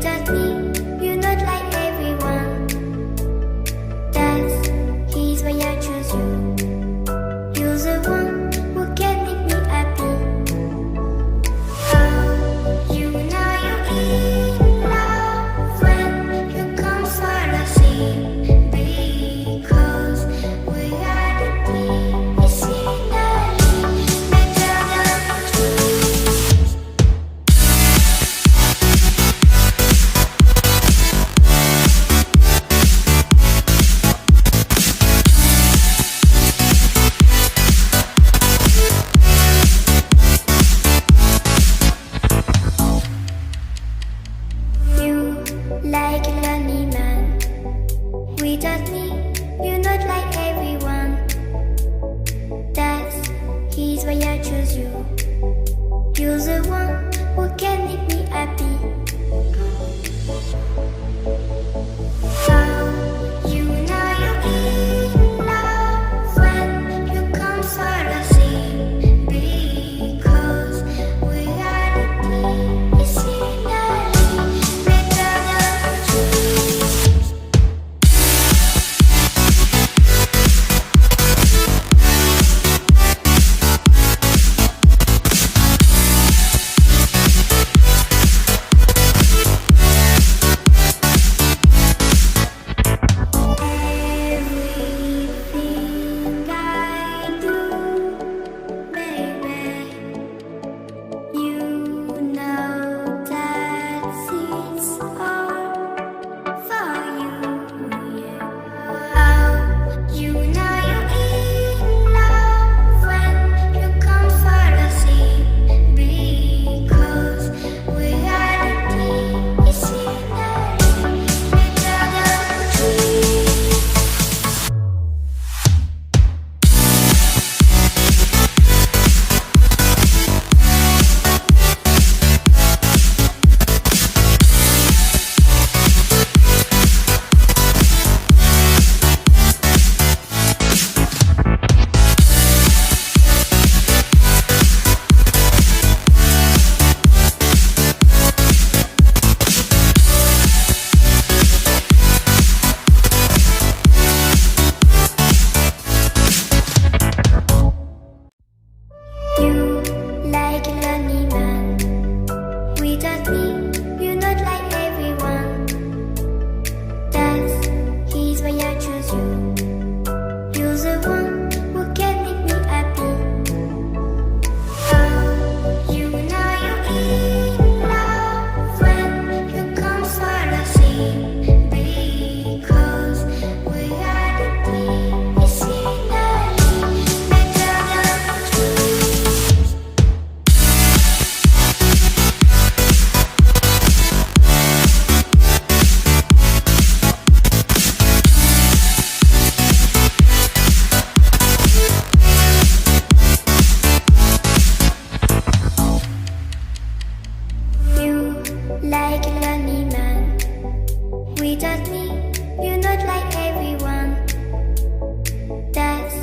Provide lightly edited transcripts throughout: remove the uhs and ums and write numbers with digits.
Without me, you're not like everyone. That's he's why I choose you. You're the one who can make me happy. Oh, you know you're in love when you come for the sea. Because we are the scenery better than trees. You like a lonely man. Without me, you're not like everyone. That's he's why I choose you. You're the one who can make me happy. Oh, you know you're in love when you come for the sea. Because we are the scenery better than trees. Everything I do, baby, you know that it's all for you, yeah. Oh, you know you're in love when you come for the sea. Because we are the scenery better than trees. You like a lonely man. Without me, you're not like everyone. That's he's why I choose you. You're the one who can make me happy. Oh, you know you're in love when you come for the sea. Because we are the scenery better than trees. You like a lonely man. Without me, you're not like everyone. That's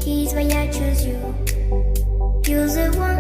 he's why I choose you. You're the one